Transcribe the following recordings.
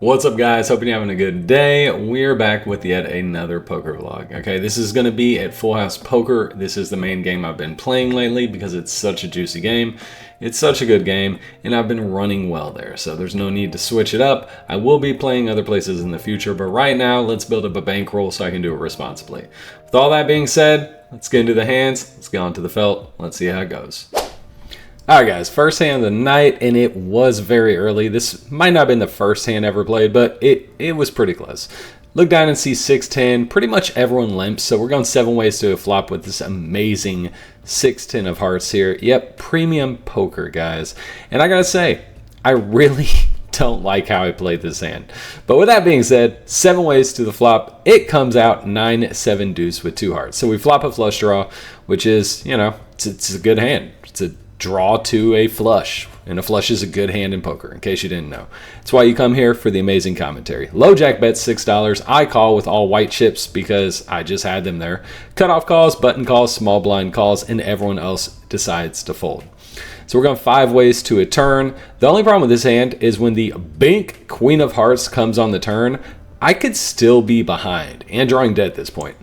What's up, guys? Hoping you're having a good day. We're back with yet another poker vlog. Okay, this is going to be at Full House Poker. This is the main game I've been playing lately because it's such a juicy game. It's such a good game, and I've been running well there, so there's no need to switch it up. I will be playing other places in the future, but right now, let's build up a bankroll so I can do it responsibly. With all that being said, let's get into the hands, let's get onto the felt, let's see how it goes. Alright guys, first hand of the night, and it was very early. This might not have been the first hand ever played, but it was pretty close. Look down and see 6-10. Pretty much everyone limps, so we're going 7 ways to a flop with this amazing 6-10 of hearts here. Yep, premium poker, guys. And I gotta say, I really don't like how I played this hand. But with that being said, 7 ways to the flop. It comes out 9-7 deuce with 2 hearts. So we flop a flush draw, which is, you know, it's a good hand. It's a draw to a flush, and a flush is a good hand in poker, in case you didn't know. That's why you come here for the amazing commentary. Low jack bets $6. I call with all white chips because I just had them there. Cutoff calls, button calls, small blind calls, and everyone else decides to fold. So we're going 5 ways to a turn. The only problem with this hand is when the bink queen of hearts comes on the turn, I could still be behind and drawing dead at this point.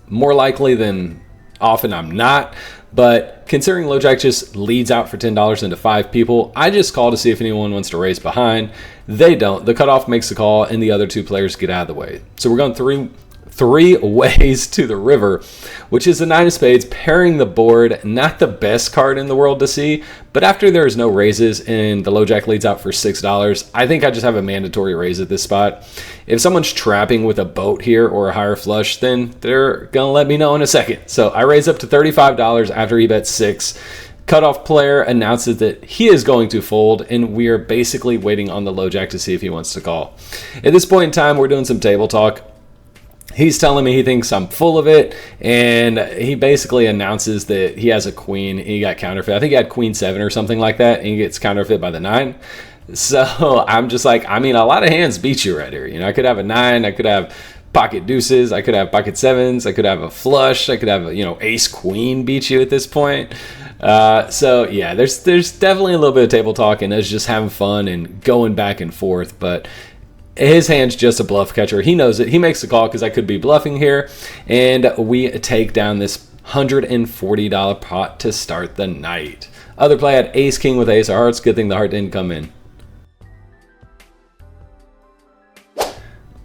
More likely than often I'm not. But considering low jack just leads out for $10 into 5 people, I just call to see if anyone wants to raise behind. They don't. The cutoff makes the call, and the other 2 players get out of the way. So we're going three ways to the river, which is the 9 of spades, pairing the board. Not the best card in the world to see, but after there's no raises and the low jack leads out for $6, I think I just have a mandatory raise at this spot. If someone's trapping with a boat here or a higher flush, then they're gonna let me know in a second. So I raise up to $35 after he bets 6. Cutoff player announces that he is going to fold, and we are basically waiting on the low jack to see if he wants to call. At this point in time, we're doing some table talk. He's telling me he thinks I'm full of it, and he basically announces that he has a queen. He got counterfeit. I think he had queen 7 or something like that, and he gets counterfeit by the 9. So I'm just like, I mean, a lot of hands beat you right here. You know, I could have a 9, I could have pocket deuces, I could have pocket 7s, I could have a flush, I could have a, you know, ace queen beat you at this point. So yeah, there's definitely a little bit of table talk, and it's just having fun and going back and forth, but his hand's just a bluff catcher. He knows it. He makes the call because I could be bluffing here. And we take down this $140 pot to start the night. Other play had ace king with ace of hearts. Good thing the heart didn't come in.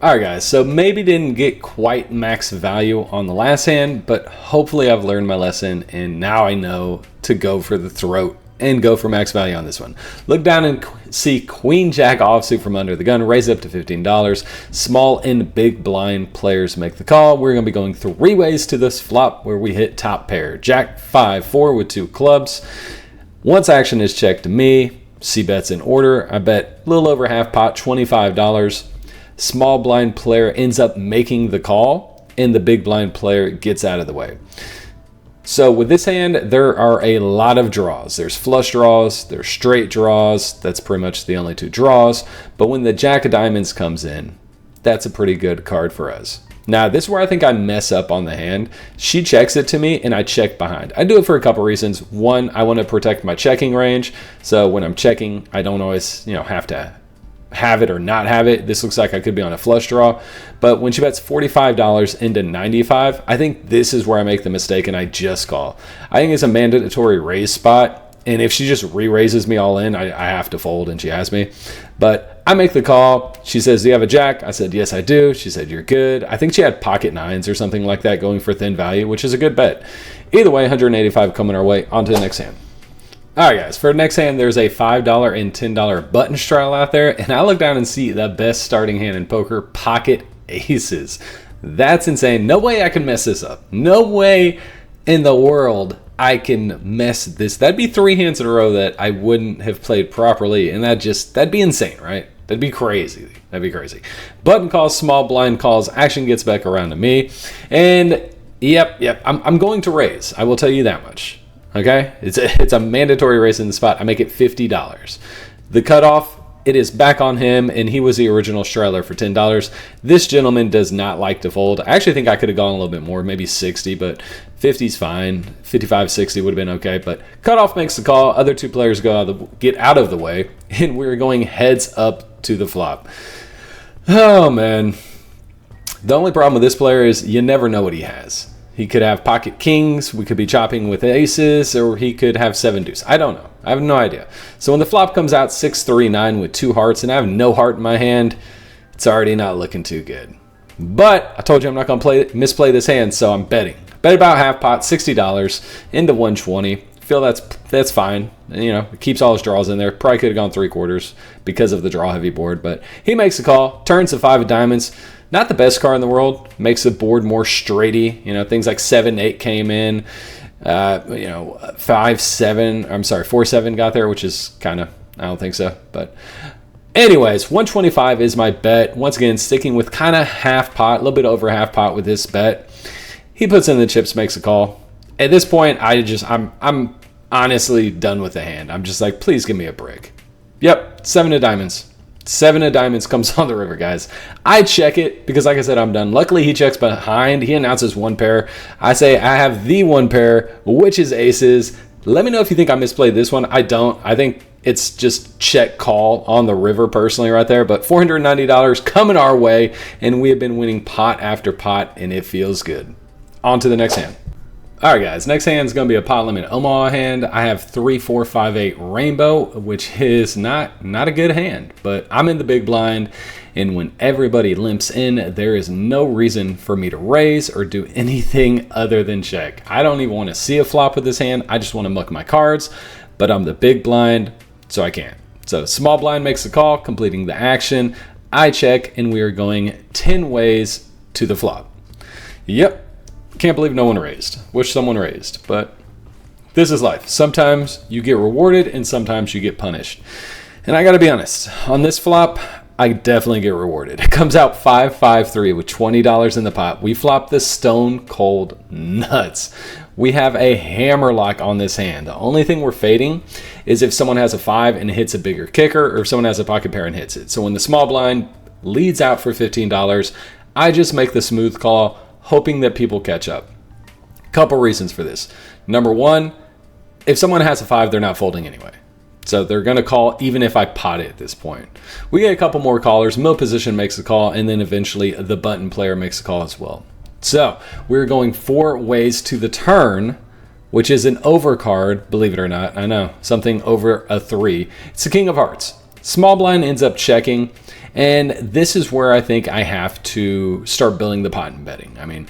Alright guys, so maybe didn't get quite max value on the last hand, but hopefully I've learned my lesson and now I know to go for the throat and go for max value on this one. Look down and see queen jack offsuit from under the gun, raise up to $15. Small and big blind players make the call. We're going to be going 3 ways to this flop where we hit top pair. Jack 5-4 with 2 clubs. Once action is checked to me, C bets in order. I bet a little over half pot, $25. Small blind player ends up making the call, and the big blind player gets out of the way. So with this hand, there are a lot of draws. There's flush draws, there's straight draws. That's pretty much the only 2 draws. But when the jack of diamonds comes in, that's a pretty good card for us. Now, this is where I think I mess up on the hand. She checks it to me, and I check behind. I do it for a couple reasons. One, I want to protect my checking range. So when I'm checking, I don't always, have to have it or not have it. This looks like I could be on a flush draw, but when she bets $45 into 95, I think this is where I make the mistake and I just call. I think it's a mandatory raise spot, and if she just re-raises me all in, I have to fold, and she has me. But I make the call. She says, do you have a jack? I said, yes, I do. She said, you're good. I think she had pocket 9s or something like that going for thin value, which is a good bet. Either way, 185 coming our way. On to the next hand. Alright guys, for the next hand, there's a $5 and $10 button straddle out there, and I look down and see the best starting hand in poker, pocket aces. That's insane. No way I can mess this up. No way in the world I can mess this. That'd be 3 hands in a row that I wouldn't have played properly, and that'd be insane, right? That'd be crazy. That'd be crazy. Button calls, small blind calls, action gets back around to me, and yep, I'm going to raise. I will tell you that much. Okay, it's a mandatory raise in the spot. I make it $50. The cutoff, it is back on him, and he was the original straddler for $10. This gentleman does not like to fold. I actually think I could have gone a little bit more, maybe 60, but 50's fine. 55, 60 would have been okay, but cutoff makes the call. Other 2 players get out of the way, and we're going heads up to the flop. Oh, man. The only problem with this player is you never know what he has. He could have pocket kings, we could be chopping with aces, or he could have 7-deuce. I don't know. I have no idea. So when the flop comes out 6-3-9 with 2 hearts and I have no heart in my hand, it's already not looking too good. But I told you I'm not going to misplay this hand, so I'm betting. Bet about half pot, $60 into 120. Feel that's fine. You know, it keeps all his draws in there. Probably could have gone 3/4 because of the draw heavy board, but he makes a call, turns the 5 of diamonds. Not the best card in the world. Makes the board more straighty. You know, things like 7-8 came in. 5-7. I'm sorry, 4-7 got there, which is kind of, I don't think so. But anyways, 125 is my bet. Once again, sticking with kind of half pot, a little bit over half pot with this bet. He puts in the chips, makes a call. At this point, I'm honestly done with the hand. I'm just like, please give me a break. Yep, 7 of diamonds. 7 of diamonds comes on the river, guys. I check it because, like I said, I'm done. Luckily, he checks behind. He announces 1 pair. I say I have the 1 pair, which is aces. Let me know if you think I misplayed this one. I don't. I think it's just check call on the river personally right there. But $490 coming our way, and we have been winning pot after pot, and it feels good. On to the next hand. All right, guys, next hand is going to be a pot limit Omaha hand. I have 3, 4, 5, 8 rainbow, which is not a good hand, but I'm in the big blind, and when everybody limps in, there is no reason for me to raise or do anything other than check. I don't even want to see a flop with this hand. I just want to muck my cards, but I'm the big blind, so I can't. So small blind makes the call, completing the action. I check, and we are going 10 ways to the flop. Yep. Can't believe no one raised. Wish someone raised, but this is life. Sometimes you get rewarded and sometimes you get punished. And I gotta be honest, on this flop, I definitely get rewarded. It comes out 5-5-3 with $20 in the pot. We flop the stone cold nuts. We have a hammer lock on this hand. The only thing we're fading is if someone has a 5 and hits a bigger kicker, or if someone has a pocket pair and hits it. So when the small blind leads out for $15, I just make the smooth call, hoping that people catch up. Couple reasons for this. Number one, if someone has a 5, they're not folding anyway. So they're going to call even if I pot it at this point. We get a couple more callers. Mill position makes a call, and then eventually the button player makes a call as well. So we're going 4 ways to the turn, which is an overcard, believe it or not. I know, something over a 3. It's the King of Hearts. Small blind ends up checking, and this is where I think I have to start building the pot and betting. I mean,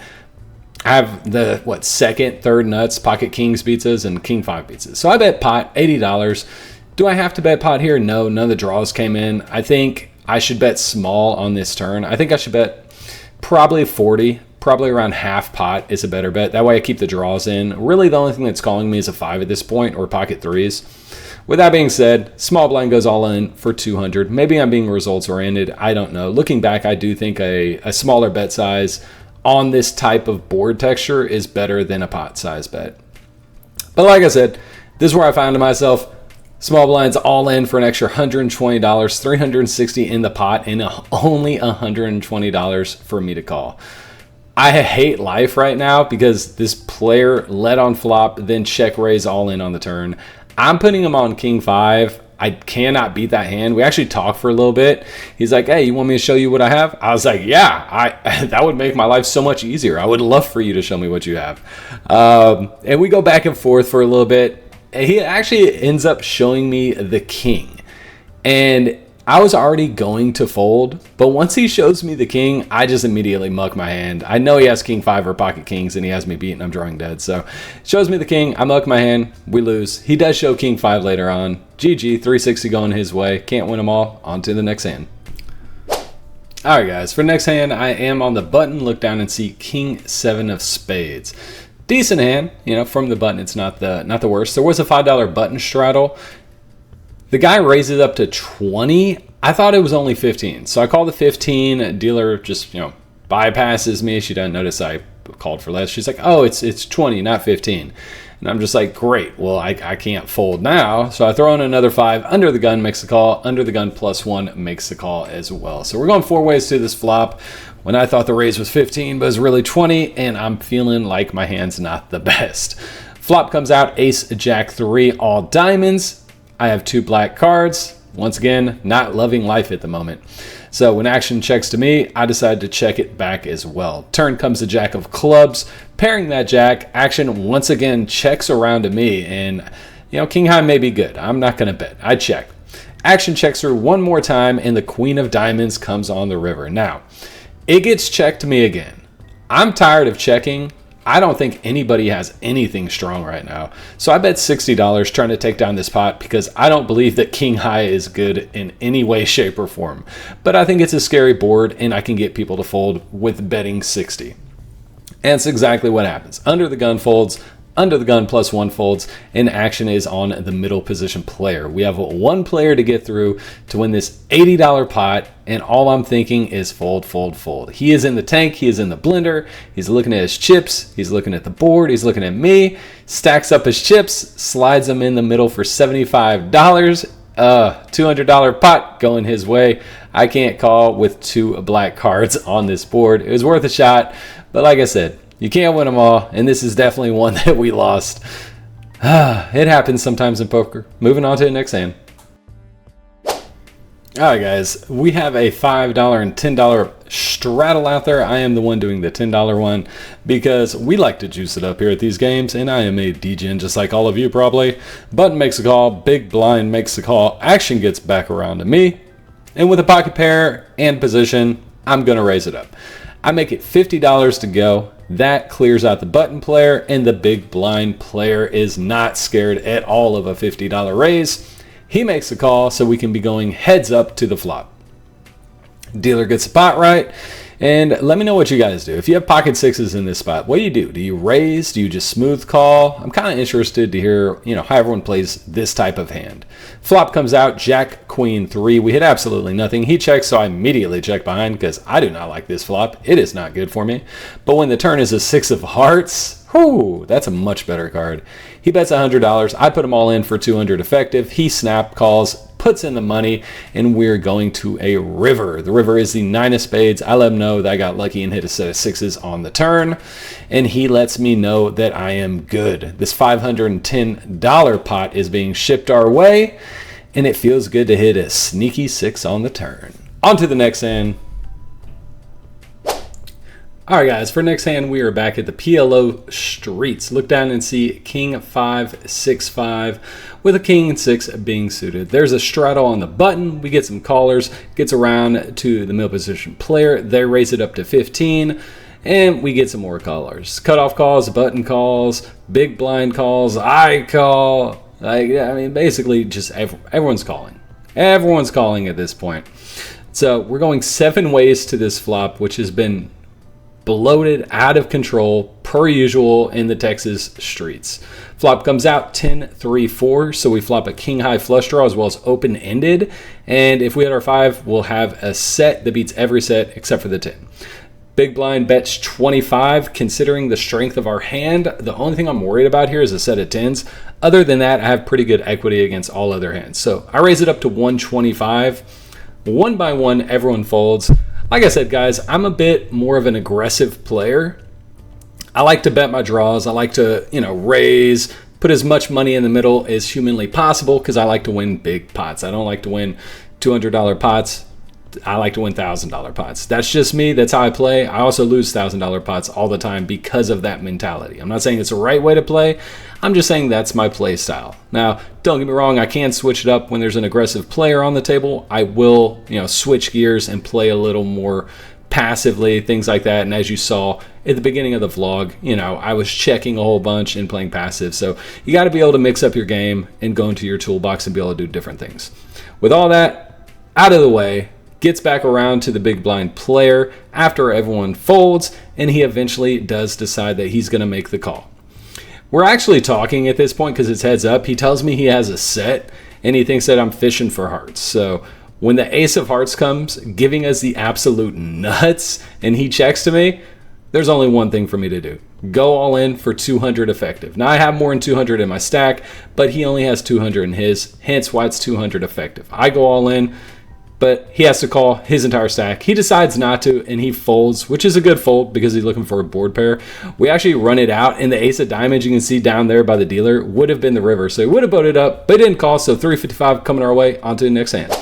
I have the, second, third nuts, pocket kings beats us, and king 5 beats us. So I bet pot, $80. Do I have to bet pot here? No, none of the draws came in. I think I should bet small on this turn. I think I should bet probably 40, probably around half pot is a better bet. That way I keep the draws in. Really, the only thing that's calling me is a 5 at this point, or pocket 3s. With that being said, small blind goes all in for 200. Maybe I'm being results oriented. I don't know. Looking back, I do think a smaller bet size on this type of board texture is better than a pot size bet. But like I said, this is where I found myself. Small blinds all in for an extra $120, $360 in the pot, and only $120 for me to call. I hate life right now because this player led on flop, then check raise all in on the turn. I'm putting him on king 5. I cannot beat that hand. We actually talked for a little bit. He's like, hey, you want me to show you what I have? I was like, yeah, that would make my life so much easier. I would love for you to show me what you have. And we go back and forth for a little bit. He actually ends up showing me the king. And I was already going to fold, but once he shows me the king, I just immediately muck my hand. I know he has king 5 or pocket kings, and he has me beat, and I'm drawing dead. So shows me the king, I muck my hand, we lose. He does show king 5 later on. GG, 360 going his way. Can't win them all. On to the next hand. All right, guys. For the next hand, I am on the button. Look down and see king 7 of spades. Decent hand, you know. From the button, it's not the worst. There was a $5 button straddle. The guy raises up to 20. I thought it was only 15. So I call the 15. Dealer just, bypasses me. She doesn't notice I called for less. She's like, oh, it's 20, not 15. And I'm just like, great. Well, I can't fold now. So I throw in another 5. Under the gun makes the call. Under the gun +1 makes the call as well. So we're going 4 ways to this flop. When I thought the raise was 15, but it's really 20. And I'm feeling like my hand's not the best. Flop comes out, ace, jack 3, all diamonds. I have 2 black cards. Once again, not loving life at the moment. So when action checks to me, I decide to check it back as well. Turn comes the jack of clubs. Pairing that jack, action once again checks around to me. And, king high may be good. I'm not going to bet. I check. Action checks her one more time, and the queen of diamonds comes on the river. Now, it gets checked to me again. I'm tired of checking. I don't think anybody has anything strong right now. So I bet $60 trying to take down this pot because I don't believe that king high is good in any way, shape, or form. But I think it's a scary board, and I can get people to fold with betting 60. And it's exactly what happens. Under the gun folds, under the gun +1 folds, and action is on the middle position player. We have one player to get through to win this $80 pot, and all I'm thinking is fold, fold, fold. He is in the tank, he is in the blender, he's looking at his chips, he's looking at the board, he's looking at me, stacks up his chips, slides them in the middle for $75. $200 pot going his way. I can't call with 2 black cards on this board. It was worth a shot, but like I said, you can't win them all, and this is definitely one that we lost. It happens sometimes in poker. Moving on to the next hand. Alright guys, we have a $5 and $10 straddle out there. I am the one doing the $10 one because we like to juice it up here at these games, and I am a degen just like all of you probably. Button makes a call, big blind makes the call, action gets back around to me, and with a pocket pair and position, I'm going to raise it up. I make it $50 to go. That clears out the button player, and the big blind player is not scared at all of a $50 raise. He makes a call, so we can be going heads up to the flop. Dealer gets the pot right, and let me know what you guys do. If you have pocket sixes in this spot, what do? Do you raise? Do you just smooth call? I'm kind of interested to hear, how everyone plays this type of hand. Flop comes out, Jack, Queen, 3. We hit absolutely nothing. He checks, so I immediately check behind because I do not like this flop. It is not good for me. But when the turn is a 6 of hearts, whoo, that's a much better card. He bets $100. I put him all in for $200 effective. He snap calls, puts in the money, and we're going to a river. The river is the 9 of spades. I let him know that I got lucky and hit a set of 6s on the turn, and he lets me know that I am good. This $510 pot is being shipped our way, and it feels good to hit a sneaky 6 on the turn. On to the next hand. Alright guys, for next hand we are back at the PLO streets. Look down and see King 5, 6, 5 with a King and 6 being suited. There's a straddle on the button. We get some callers, gets around to the middle position player. They raise it up to 15 and we get some more callers. Cutoff calls, button calls, big blind calls, I call. Basically just everyone's calling. Everyone's calling at this point. So we're going 7 ways to this flop, which has been bloated, out of control, per usual in the Texas streets. Flop comes out 10, 3, 4, so we flop a king high flush draw as well as open-ended, and if we hit our 5, we'll have a set that beats every set except for the 10. Big blind bets 25, considering the strength of our hand. The only thing I'm worried about here is a set of 10s. Other than that, I have pretty good equity against all other hands. So I raise it up to 125. One by one, everyone folds. Like I said, guys, I'm a bit more of an aggressive player. I like to bet my draws. I like to, raise, put as much money in the middle as humanly possible because I like to win big pots. I don't like to win $200 pots. I like to win $1,000 pots. That's just me. That's how I play. I also lose $1,000 pots all the time because of that mentality. I'm not saying it's the right way to play. I'm just saying that's my play style. Now, don't get me wrong. I can switch it up when there's an aggressive player on the table. I will, switch gears and play a little more passively, things like that. And as you saw at the beginning of the vlog, I was checking a whole bunch and playing passive. So you got to be able to mix up your game and go into your toolbox and be able to do different things. With all that out of the way, gets back around to the big blind player after everyone folds, and he eventually does decide that he's going to make the call. We're actually talking at this point because it's heads up. He tells me he has a set, and he thinks that I'm fishing for hearts. So when the ace of hearts comes, giving us the absolute nuts, and he checks to me, there's only one thing for me to do. Go all in for 200 effective. Now I have more than 200 in my stack, but he only has 200 in his, hence why it's 200 effective. I go all in. but he has to call his entire stack. He decides not to, and he folds, which is a good fold because he's looking for a board pair. We actually run it out, and the ace of diamonds you can see down there by the dealer would have been the river. So he would have boated up, but it didn't call, so 355 coming our way. On to the next hand.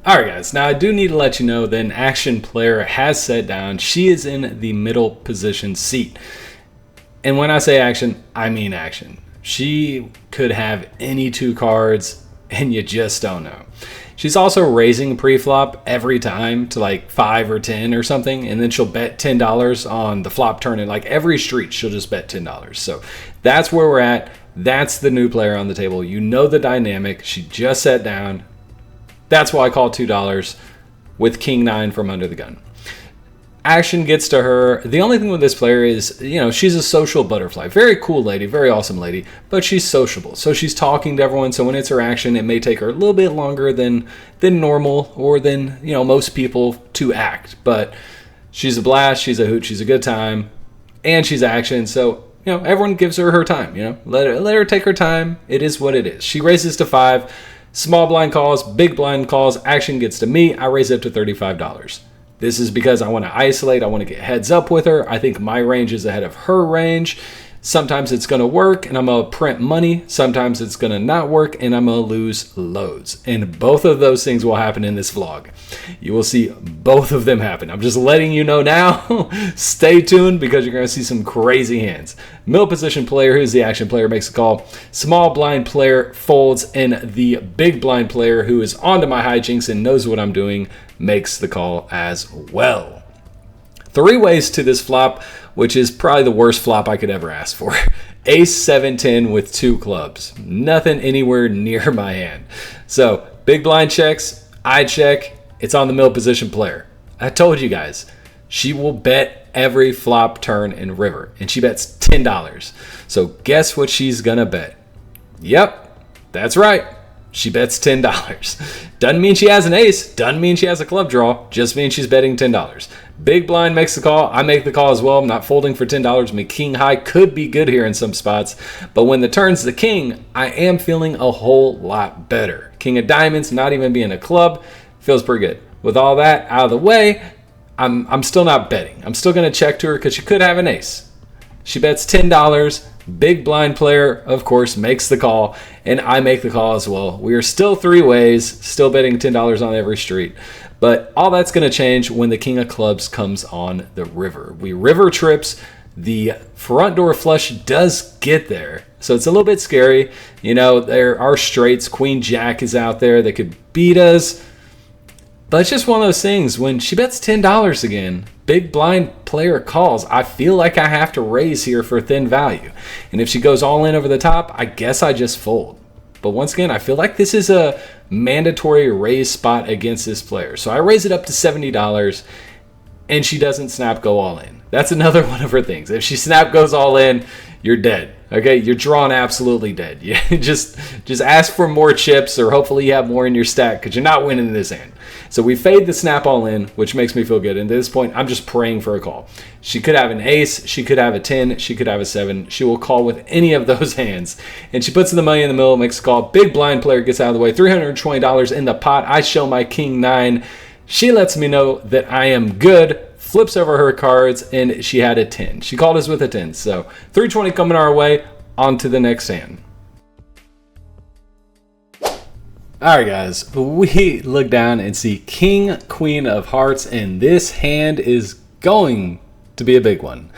All right, guys. Now, I do need to let you know that an action player has sat down. She is in the middle position seat. And when I say action, I mean action. She could have any two cards, and you just don't know. She's also raising pre-flop every time to like 5 or 10 or something, and then she'll bet $10 on the flop turn. And like every street, she'll just bet $10. So that's where we're at. That's the new player on the table. You know the dynamic. She just sat down. That's why I call $2 with King 9 from under the gun. Action gets to her. The only thing with this player is, you know, she's a social butterfly. Very cool lady, very awesome lady, but she's sociable. So she's talking to everyone. So when it's her action, it may take her a little bit longer than normal or than, you know, most people to act. But she's a blast, she's a hoot, she's a good time, and she's action. So, you know, everyone gives her time, you know. Let her take her time. It is what it is. She raises to 5. Small blind calls, big blind calls. Action gets to me. I raise it up to $35. This is because I want to isolate. I want to get heads up with her. I think my range is ahead of her range. Sometimes it's going to work and I'm going to print money. Sometimes it's going to not work and I'm going to lose loads. And both of those things will happen in this vlog. You will see both of them happen. I'm just letting you know now. Stay tuned because you're going to see some crazy hands. Middle position player, who's the action player, makes a call. Small blind player folds, and the big blind player, who is onto my hijinks and knows what I'm doing, makes the call as well. 3 ways to this flop, which is probably the worst flop I could ever ask for. Ace 7-10 with 2 clubs. Nothing anywhere near my hand. So big blind checks, I check. It's on the middle position player. I told you guys, she will bet every flop, turn, and river, and she bets $10. So guess what she's gonna bet? Yep, that's right. She bets $10. Doesn't mean she has an ace. Doesn't mean she has a club draw. Just means she's betting $10. Big blind makes the call. I make the call as well. I'm not folding for $10. I mean, king high could be good here in some spots. But when the turn's the king, I am feeling a whole lot better. King of diamonds, not even being a club, feels pretty good. With all that out of the way, I'm still not betting. I'm still going to check to her because she could have an ace. She bets $10. Big blind player, of course, makes the call, and I make the call as well. We are still 3 ways, still betting $10 on every street. But all that's going to change when the king of clubs comes on the river. We river trips. The front door flush does get there. So it's a little bit scary. You know, there are straights. Queen Jack is out there that could beat us. But it's just one of those things. When she bets $10 again, big blind player calls, I feel like I have to raise here for thin value. And if she goes all in over the top, I guess I just fold. But once again, I feel like this is a mandatory raise spot against this player. So I raise it up to $70 and she doesn't snap go all in. That's another one of her things. If she snap goes all in, you're dead. Okay, you're drawn absolutely dead. You just ask for more chips, or hopefully you have more in your stack because you're not winning this hand. So we fade the snap all in, which makes me feel good. And at this point, I'm just praying for a call. She could have an ace, she could have a 10, she could have a 7. She will call with any of those hands. And she puts the money in the middle, makes a call. Big blind player gets out of the way. $320 in the pot. I show my king 9. She lets me know that I am good. Flips over her cards, and she had a 10. She called us with a 10. So 320 coming our way. On to the next hand. Alright guys, we look down and see King, Queen of Hearts, and this hand is going to be a big one.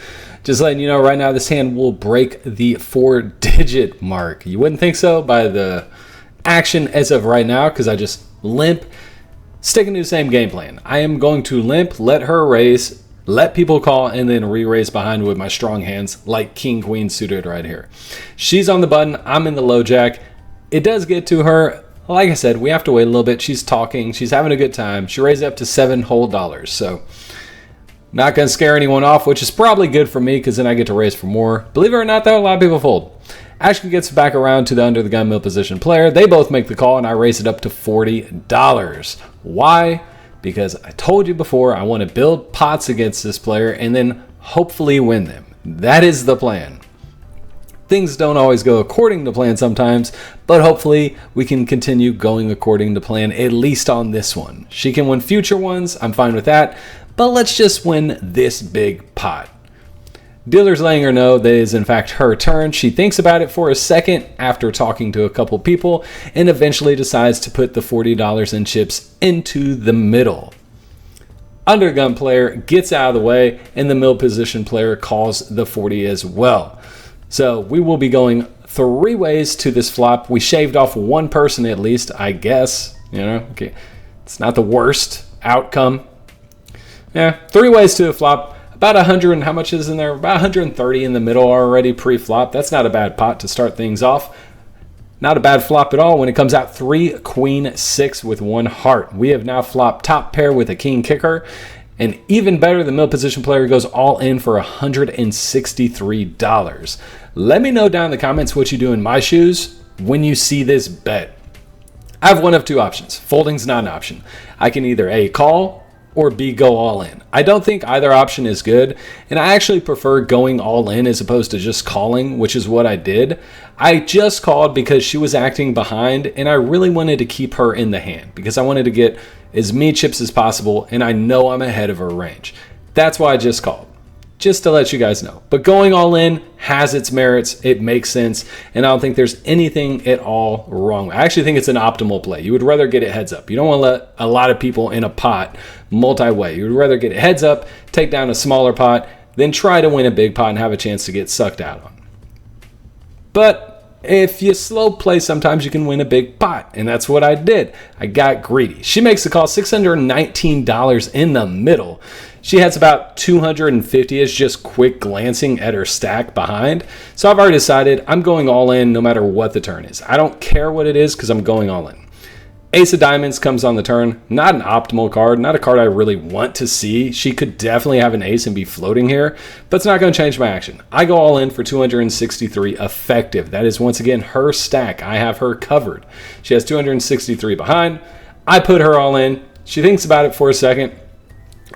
Just letting you know right now, this hand will break the 4-digit mark. You wouldn't think so by the action as of right now, because I just limp. Sticking to the same game plan. I am going to limp, let her raise, let people call, and then re-raise behind with my strong hands like King Queen suited right here. She's on the button. I'm in the low jack. It does get to her. Like I said, we have to wait a little bit. She's talking. She's having a good time. She raised it up to $7 whole. So not going to scare anyone off, which is probably good for me because then I get to raise for more. Believe it or not, though, a lot of people fold. Ashley gets back around to the under the gun middle position player. They both make the call, and I raise it up to $40. Why? Because I told you before, I want to build pots against this player and then hopefully win them. That is the plan. Things don't always go according to plan sometimes, but hopefully we can continue going according to plan, at least on this one. She can win future ones, I'm fine with that, but let's just win this big pot. Dealer's letting her know that it is in fact her turn. She thinks about it for a second after talking to a couple people and eventually decides to put the $40 in chips into the middle. Under the gun player gets out of the way and the middle position player calls the 40 as well. So we will be going 3 ways to this flop. We shaved off one person at least, I guess. Okay. It's not the worst outcome. Yeah, 3 ways to a flop. About 100, how much is in there? About 130 in the middle already pre-flop. That's not a bad pot to start things off. Not a bad flop at all when it comes out 3 queen 6 with 1 heart. We have now flopped top pair with a king kicker. And even better, the middle position player goes all in for $163. Let me know down in the comments what you do in my shoes when you see this bet. I have one of 2 options. Folding's not an option. I can either A, call, or B, go all in. I don't think either option is good, and I actually prefer going all in as opposed to just calling, which is what I did. I just called because she was acting behind, and I really wanted to keep her in the hand because I wanted to get as many chips as possible, and I know I'm ahead of her range. That's why I just called, just to let you guys know. But going all in has its merits. It makes sense, and I don't think there's anything at all wrong. I actually think it's an optimal play. You would rather get it heads up. You don't want to let a lot of people in a pot multi-way. You would rather get it heads up, take down a smaller pot, then try to win a big pot and have a chance to get sucked out on. But if you slow play, sometimes you can win a big pot, and that's what I did. I got greedy. She makes the call, $619 in the middle. She has about 250 is just quick glancing at her stack behind. So I've already decided I'm going all in no matter what the turn is. I don't care what it is because I'm going all in. Ace of Diamonds comes on the turn. Not an optimal card, not a card I really want to see. She could definitely have an ace and be floating here, but it's not going to change my action. I go all in for 263 effective. That is once again her stack. I have her covered. She has 263 behind. I put her all in. She thinks about it for a second.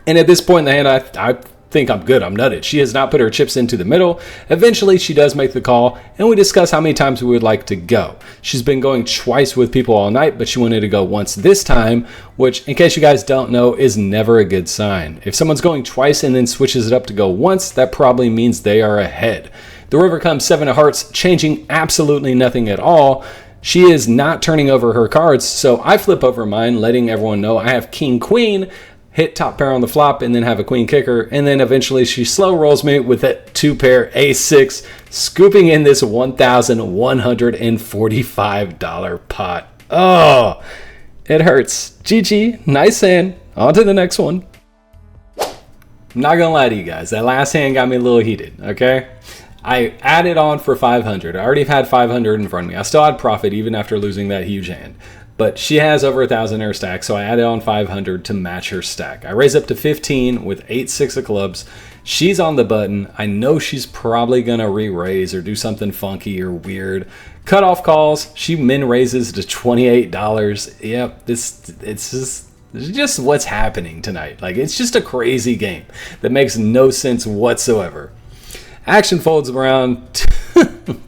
And at this point in the hand, I think I'm good. I'm nutted. She has not put her chips into the middle. Eventually, she does make the call, and we discuss how many times we would like to go. She's been going twice with people all night, but she wanted to go once this time, which, in case you guys don't know, is never a good sign. If someone's going twice and then switches it up to go once, that probably means they are ahead. The river comes 7 of hearts, changing absolutely nothing at all. She is not turning over her cards, so I flip over mine, letting everyone know I have king, queen, hit top pair on the flop, and then have a queen kicker, and then eventually she slow rolls me with that 2 pair ace-6, scooping in this $1,145 pot. Oh, it hurts. GG, nice hand. On to the next one. I'm not gonna lie to you guys, that last hand got me a little heated, okay? I added on for 500. I already had 500 in front of me. I still had profit even after losing that huge hand. But she has over 1,000 in her stack, so I added on 500 to match her stack. I raise up to 15 with 8-6 of clubs. She's on the button. I know she's probably going to re-raise or do something funky or weird. Cutoff calls. She min raises to $28. Yep, it's just what's happening tonight. Like, it's just a crazy game that makes no sense whatsoever. Action folds around.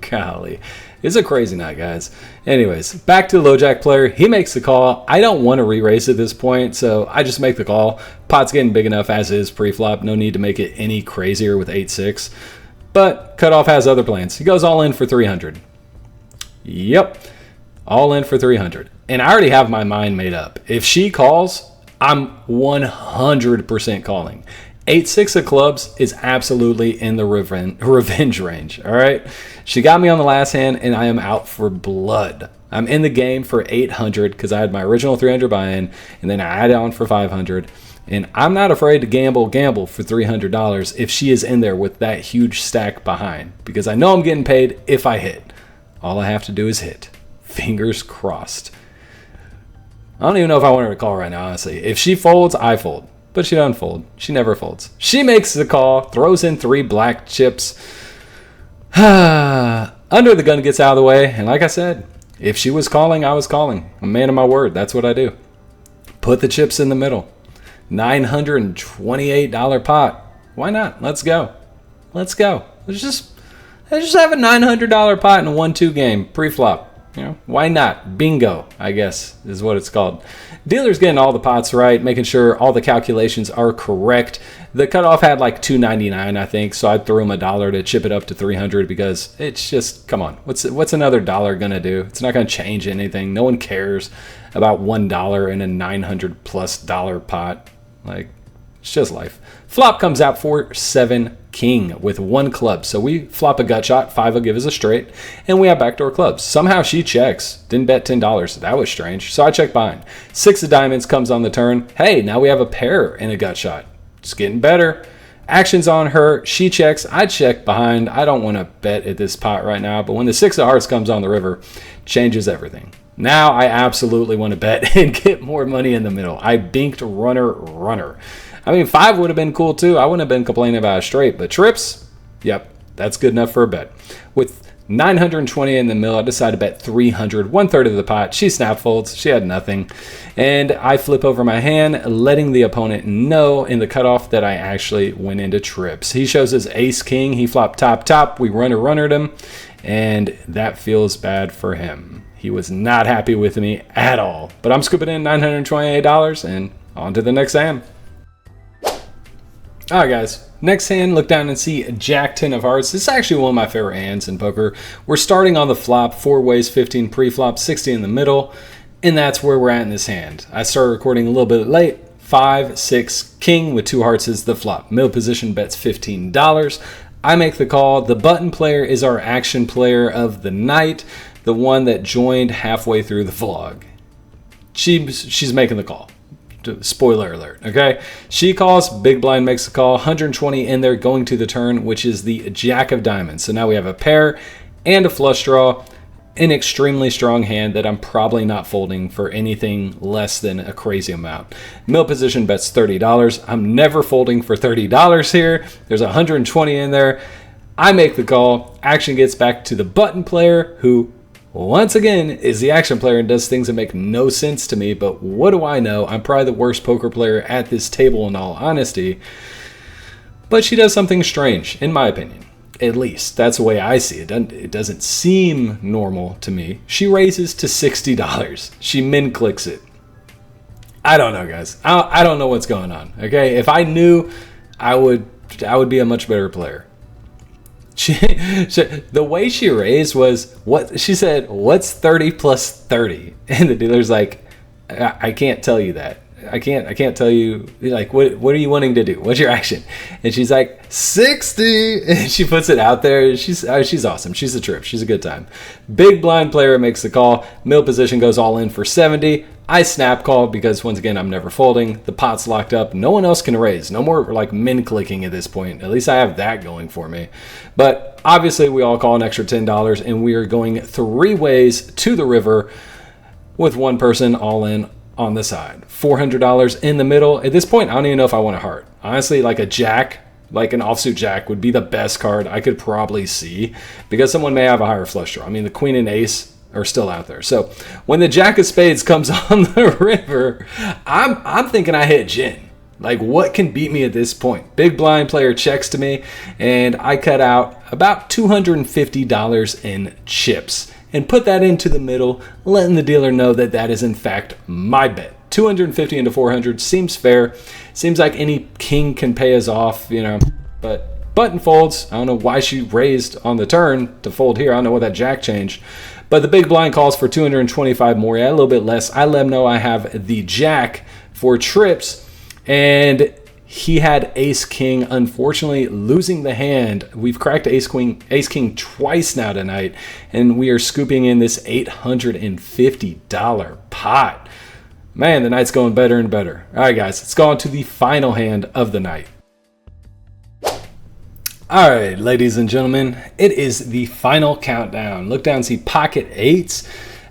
Golly. It's a crazy night, guys. Anyways, back to the low jack player. He makes the call. I don't want to re-raise at this point, so I just make the call. Pot's getting big enough as is pre-flop. No need to make it any crazier with 8-6. But Cutoff has other plans. He goes all in for 300. Yep, all in for 300. And I already have my mind made up. If she calls, I'm 100% calling. 8-6 of clubs is absolutely in the revenge range, all right? She got me on the last hand, and I am out for blood. I'm in the game for 800 because I had my original 300 buy-in, and then I added on for 500. And I'm not afraid to gamble for $300 if she is in there with that huge stack behind, because I know I'm getting paid if I hit. All I have to do is hit. Fingers crossed. I don't even know if I want her to call right now, honestly. If she folds, I fold. But she doesn't fold. She never folds. She makes the call, throws in 3 black chips. Under the gun gets out of the way. And like I said, if she was calling, I was calling. I'm a man of my word. That's what I do. Put the chips in the middle. $928 pot. Why not? Let's go. Let's go. let's just have a $900 pot in a 1-2 game pre-flop. You know, why not? Bingo, I guess, is what it's called. Dealer's getting all the pots right, making sure all the calculations are correct. The cutoff had like $2.99, I think, so I threw him $1 to chip it up to $300 because it's just, come on, what's another dollar gonna do? It's not gonna change anything. No one cares about $1 in a $900+ pot. Like, it's just life. Flop comes out for 7 king with 1 club. So we flop a gut shot, 5 will give us a straight, and we have backdoor clubs. Somehow she checks. Didn't bet $10. That was strange. So I check behind. 6 of diamonds comes on the turn. Hey, now we have a pair in a gut shot. It's getting better. Action's on her. She checks. I check behind. I don't want to bet at this pot right now, but when the 6 of hearts comes on the river, changes everything. Now I absolutely want to bet and get more money in the middle. I binked runner. I mean, 5 would have been cool too. I wouldn't have been complaining about a straight, but trips, yep, that's good enough for a bet. With 920 in the middle, I decided to bet 300, 1/3 of the pot. She snap folds, she had nothing. And I flip over my hand, letting the opponent know in the cutoff that I actually went into trips. He shows his ace king, he flopped top, we runnered him, and that feels bad for him. He was not happy with me at all. But I'm scooping in $928 and on to the next hand. Alright guys, next hand, look down and see Jack 10 of hearts. This is actually one of my favorite hands in poker. We're starting on the flop, 4 ways, 15 pre-flop, 60 in the middle, and that's where we're at in this hand. I started recording a little bit late. 5, 6, king with 2 hearts is the flop. Middle position bets $15. I make the call. The button player is our action player of the night, the one that joined halfway through the vlog. She's making the call. Spoiler alert, okay? She calls, big blind makes the call, 120 in there going to the turn, which is the jack of diamonds. So now we have a pair and a flush draw, an extremely strong hand that I'm probably not folding for anything less than a crazy amount. Middle position bets $30. I'm never folding for $30 here. There's 120 in there. I make the call. Action gets back to the button player, who once again is the action player and does things that make no sense to me, but what do I know? I'm probably the worst poker player at this table in all honesty. But she does something strange, in my opinion. At least, that's the way I see it. It doesn't seem normal to me. She raises to $60. She min clicks it. I don't know, guys. I don't know what's going on, okay? If I knew, I would be a much better player. The way she raised was, what she said, what's 30 plus 30? And the dealer's like, I can't tell you that. I can't tell you, like, what are you wanting to do? What's your action? And she's like, 60. And she puts it out there. She's awesome. She's a trip. She's a good time. Big blind player makes the call. Middle position goes all in for 70. I snap call because, once again, I'm never folding. The pot's locked up. No one else can raise. No more like min clicking at this point. At least I have that going for me. But obviously we all call an extra $10 and we are going 3 ways to the river with one person all in on the side. $400 in the middle. At this point, I don't even know if I want a heart. Honestly, like a jack, like an offsuit jack would be the best card I could probably see because someone may have a higher flush draw. I mean, the queen and ace are still out there. So when the jack of spades comes on the river, I'm thinking I hit gin. Like, what can beat me at this point? Big blind player checks to me, and I cut out about $250 in chips and put that into the middle, letting the dealer know that that is in fact my bet. 250 into 400 seems fair. Seems like any king can pay us off, you know, but button folds. I don't know why she raised on the turn to fold here. I don't know what that jack changed. But the big blind calls for 225 more. Yeah, a little bit less. I let him know I have the jack for trips, and he had ace king, unfortunately losing the hand. We've cracked ace king twice now tonight, and we are scooping in this $850 pot. Man, the night's going better and better. All right, guys, let's go on to the final hand of the night. All right, ladies and gentlemen, it is the final countdown. Look down, see pocket eights.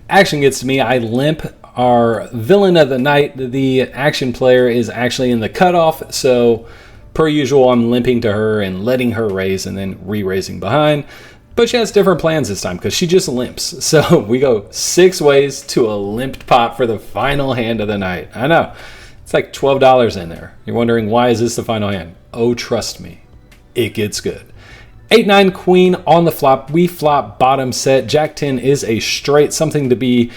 Action gets to me. I limp. Our villain of the night, the action player, is actually in the cutoff. So, per usual, I'm limping to her and letting her raise and then re-raising behind. But she has different plans this time because she just limps. So we go 6 ways to a limped pot for the final hand of the night. I know. It's like $12 in there. You're wondering, why is this the final hand? Oh, trust me. It gets good. 8-9 queen on the flop. We flop bottom set. Jack 10 is a straight, something to be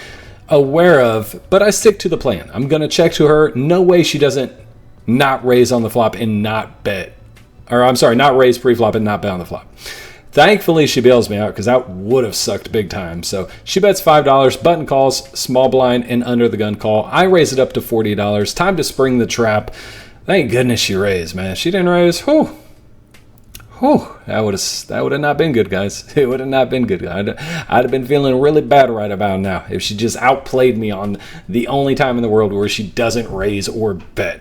aware of, but I stick to the plan. I'm going to check to her. No way she doesn't not raise on the flop and not bet. Or I'm sorry, not raise pre-flop and not bet on the flop. Thankfully, she bails me out because that would have sucked big time. So she bets $5, button calls, small blind, and under the gun call. I raise it up to $40. Time to spring the trap. Thank goodness she raised, man. She didn't raise. Whew. That would have not been good, guys. It would have not been good. I'd have been feeling really bad right about now if she just outplayed me on the only time in the world where she doesn't raise or bet.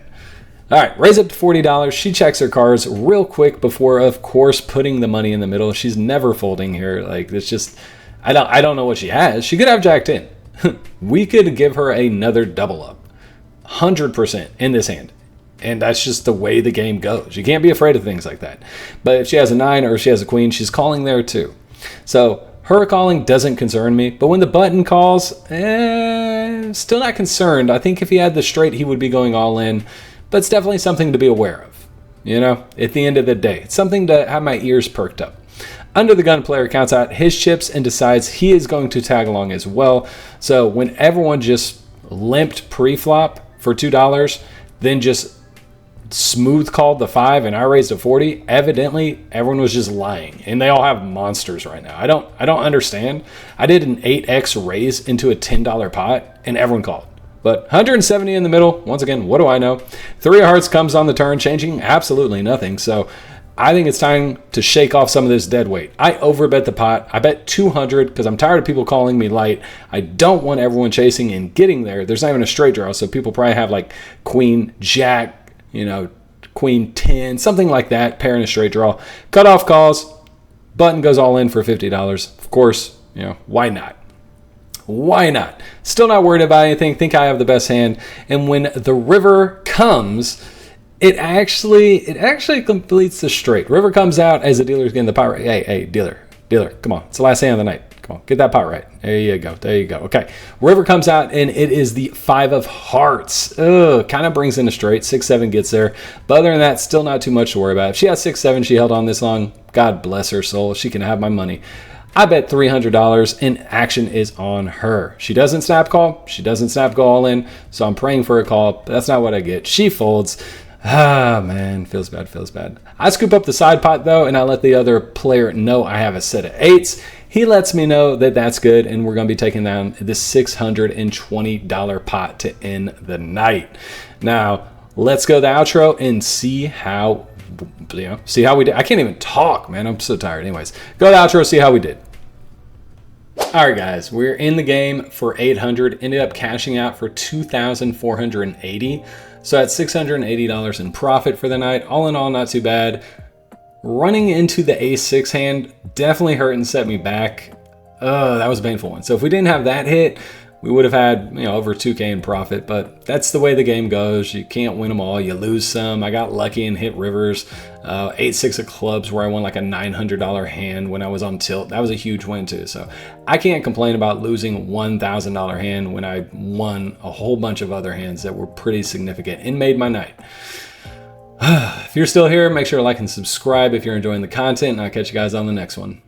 All right, raise up to $40. She checks her cards real quick before, of course, putting the money in the middle. She's never folding here. Like, it's just, I don't know what she has. She could have Jack 10. We could give her another double up, 100% in this hand. And that's just the way the game goes. You can't be afraid of things like that. But if she has a 9 or if she has a queen, she's calling there too. So her calling doesn't concern me. But when the button calls, still not concerned. I think if he had the straight, he would be going all in. But it's definitely something to be aware of, you know, at the end of the day. It's something to have my ears perked up. Under the gun player counts out his chips and decides he is going to tag along as well. So when everyone just limped pre-flop for $2, then just smooth called the 5 and I raised a 40, evidently everyone was just lying. And they all have monsters right now. I don't understand. I did an 8x raise into a $10 pot and everyone called. But 170 in the middle, once again, what do I know? 3 of hearts comes on the turn, changing absolutely nothing. So I think it's time to shake off some of this dead weight. I overbet the pot. I bet 200 because I'm tired of people calling me light. I don't want everyone chasing and getting there. There's not even a straight draw, so people probably have like queen, jack, you know, queen 10, something like that, pair in a straight draw. Cutoff calls, button goes all in for $50. Of course, you know, why not? Why not? Still not worried about anything. Think I have the best hand. And when the river comes, it actually completes the straight. River comes out as the dealer's getting the pot right. Hey, dealer, come on. It's the last hand of the night. Come on, get that pot right. There you go. Okay. River comes out and it is the 5 of hearts. Kind of brings in a straight. 6-7 gets there. But other than that, still not too much to worry about. If she has 6-7, she held on this long. God bless her soul. She can have my money. I bet $300 and action is on her. She doesn't snap call. She doesn't snap go all in. So I'm praying for a call. But that's not what I get. She folds. Ah, man. Feels bad. I scoop up the side pot, though, and I let the other player know I have a set of 8s. He lets me know that that's good, and we're going to be taking down this $620 pot to end the night. Now, let's go to the outro and see how we did. I can't even talk, man. I'm so tired. Anyways, go to the outro, see how we did. All right, guys, we're in the game for 800. Ended up cashing out for 2,480. So at $680 in profit for the night. All in all, not too bad. Running into the ace-6 hand definitely hurt and set me back. That was a painful one. So if we didn't have that hit, we would have had, you know, over 2K in profit. But that's the way the game goes. You can't win them all. You lose some. I got lucky and hit rivers. 8-6 of clubs where I won like a $900 hand when I was on tilt. That was a huge win too. So I can't complain about losing $1,000 hand when I won a whole bunch of other hands that were pretty significant and made my night. If you're still here, make sure to like and subscribe if you're enjoying the content, and I'll catch you guys on the next one.